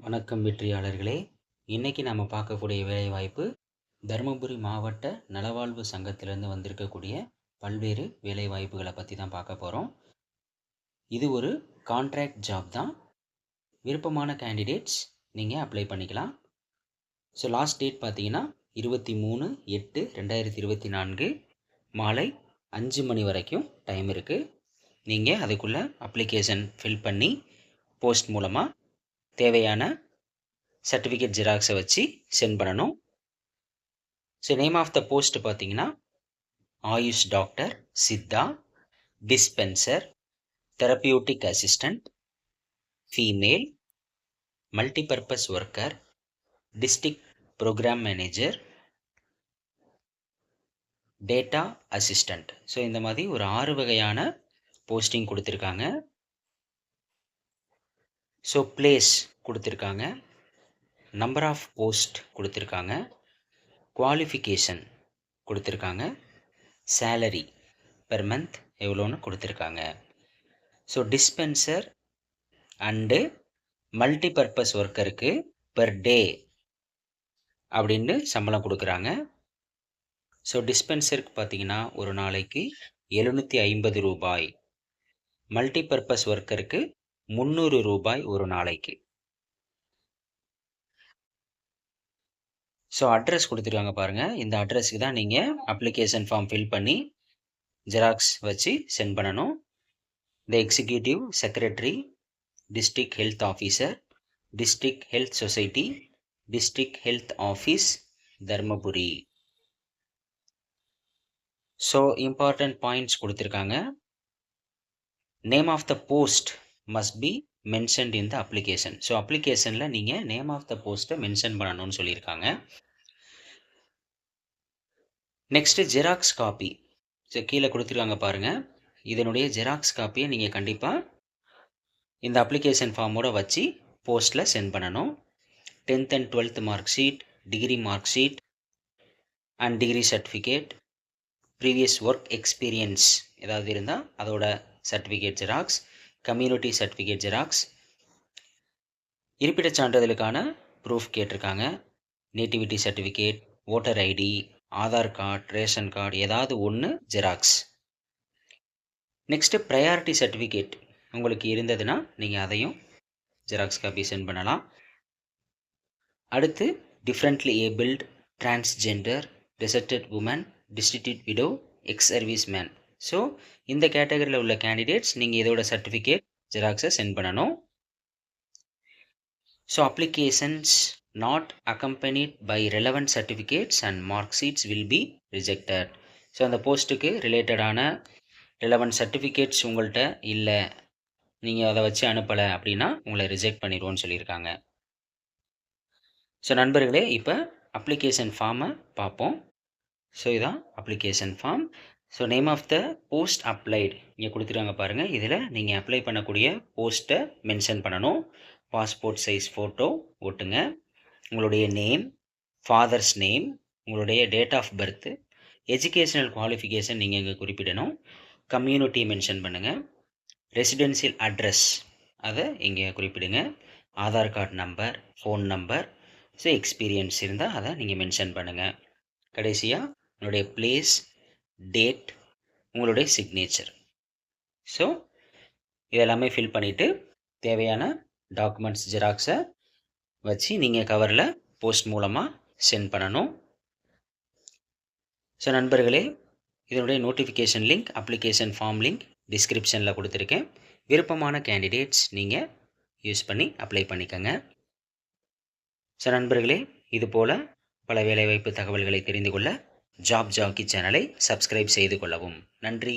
வணக்கம் வெற்றியாளர்களே. இன்னைக்கு நம்ம பார்க்கக்கூடிய வேலைவாய்ப்பு தருமபுரி மாவட்ட நலவாழ்வு சங்கத்திலேருந்து வந்திருக்கக்கூடிய பல்வேறு வேலைவாய்ப்புகளை பற்றி தான் பார்க்க போகிறோம். இது ஒரு கான்ட்ராக்ட் ஜாப் தான். விருப்பமான கேண்டிடேட்ஸ் நீங்கள் அப்ளை பண்ணிக்கலாம். ஸோ லாஸ்ட் டேட் பார்த்தீங்கன்னா 23/8/2024 மாலை 5 மணி வரைக்கும் டைம் இருக்குது. நீங்கள் அதுக்குள்ளே அப்ளிகேஷன் ஃபில் பண்ணி போஸ்ட் மூலமாக தேவையான சர்டிஃபிகேட் ஜெராக்ஸை வச்சு சென்ட் பண்ணணும். So name of the post பார்த்தீங்கன்னா AYUSH doctor, Siddha, dispenser, therapeutic assistant, female, multipurpose worker, district programme manager, data assistant. So இந்த மாதிரி ஒரு 6 வகையான போஸ்டிங் கொடுத்துருக்காங்க. ஸோ பிளேஸ் கொடுத்துருக்காங்க, நம்பர் ஆஃப் போஸ்ட் கொடுத்துருக்காங்க, குவாலிஃபிகேஷன் கொடுத்துருக்காங்க, சேலரி பெர் மந்த் எவ்வளோன்னு கொடுத்துருக்காங்க. ஸோ டிஸ்பென்சர் அண்டு மல்டிபர்பஸ் ஒர்க்கருக்கு பெர் டே அப்படின்னு சம்பளம் கொடுக்குறாங்க. ஸோ டிஸ்பென்சருக்கு பார்த்தீங்கன்னா ஒரு நாளைக்கு 750 ரூபாய், மல்டிபர்பஸ் ஒர்க்கருக்கு 300 ரூபாய் ஒரு நாளைக்கு. ஸோ அட்ரஸ் கொடுத்துருக்காங்க பாருங்கள். இந்த அட்ரஸுக்கு தான் நீங்கள் அப்ளிகேஷன் ஃபார்ம் ஃபில் பண்ணி ஜெராக்ஸ் வச்சு சென்ட் பண்ணணும். The executive secretary, district health officer, district health society, district health office, Dharmapuri. So important points கொடுத்துருக்காங்க. Name of the post must be mentioned in the application. So அப்ளிகேஷனில் நீங்கள் name of த போஸ்ட்டை mention பண்ணணும்னு சொல்லியிருக்காங்க. Next xerox copy. So கீழே கொடுத்துருக்காங்க பாருங்கள். இதனுடைய ஜெராக்ஸ் காப்பியை நீங்கள் கண்டிப்பாக இந்த அப்ளிகேஷன் ஃபார்மோட வச்சு போஸ்ட்டில் சென்ட் பண்ணணும். 10th and 12th mark sheet, degree mark sheet and degree certificate, previous work experience ஏதாவது இருந்தால் அதோட certificate xerox, community certificate xerox, இருப்பிடச் சான்றிதழுக்கான ப்ரூஃப் கேட்டிருக்காங்க, nativity certificate, voter ID, Aadhaar card, ration card ஏதாவது ஒன்று ஜெராக்ஸ். நெக்ஸ்ட்டு ப்ரையாரிட்டி சர்டிஃபிகேட் உங்களுக்கு இருந்ததுன்னா நீங்கள் அதையும் ஜெராக்ஸ் காப்பி சென்ட் பண்ணலாம். அடுத்து differently abled, transgender, deserted woman, destitute widow, ex service man. So இந்த கேட்டகரியில் உள்ள கேண்டிடேட்ஸ் நீங்கள் இதோட சர்டிஃபிகேட் ஜெராக்ஸை சென்ட் பண்ணணும். So applications not accompanied by relevant certificates and mark sheets will be rejected. So அந்த போஸ்ட்டுக்கு ரிலேட்டடான ரெலவெண்ட் சர்டிஃபிகேட்ஸ் உங்கள்கிட்ட இல்லை, நீங்கள் அதை வச்சு அனுப்பலை அப்படின்னா உங்களை ரிஜெக்ட் பண்ணிடுவோன்னு சொல்லியிருக்காங்க. ஸோ நண்பர்களே, இப்போ அப்ளிகேஷன் ஃபார்மை பார்ப்போம். ஸோ இதான் application form. So name of the post applied இங்கே கொடுத்துருக்காங்க பாருங்கள். இதில் நீங்கள் அப்ளை பண்ணக்கூடிய போஸ்ட்டை மென்ஷன் பண்ணணும். பாஸ்போர்ட் சைஸ் ஃபோட்டோ ஓட்டுங்க, உங்களுடைய நேம், ஃபாதர்ஸ் நேம், உங்களுடைய date of birth, educational qualification நீங்கள் இங்கே குறிப்பிடணும், கம்யூனிட்டி மென்ஷன் பண்ணுங்கள், ரெசிடென்சியல் அட்ரஸ் அதை இங்கே குறிப்பிடுங்க, Aadhaar card number, phone number, so experience இருந்தால் அதை நீங்கள் மென்ஷன் பண்ணுங்கள். கடைசியாக உங்களுடைய பிளேஸ், டேட், உங்களுடைய சிக்னேச்சர். ஸோ இதெல்லாமே ஃபில் பண்ணிவிட்டு தேவையான டாக்குமெண்ட்ஸ் ஜெராக்ஸை வச்சு நீங்கள் கவரில் போஸ்ட் மூலமாக சென்ட் பண்ணணும். ஸோ நண்பர்களே, இதனுடைய notification link, application form link டிஸ்கிரிப்ஷனில் கொடுத்துருக்கேன். விருப்பமான கேண்டிடேட்ஸ் நீங்கள் யூஸ் பண்ணி அப்ளை பண்ணிக்கோங்க. ஸோ நண்பர்களே, இதுபோல் பல வேலைவாய்ப்பு தகவல்களை தெரிந்து கொள்ள ஜாப் ஜாக்கி சேனலை சப்ஸ்கிரைப் செய்து கொள்ளவும். நன்றி.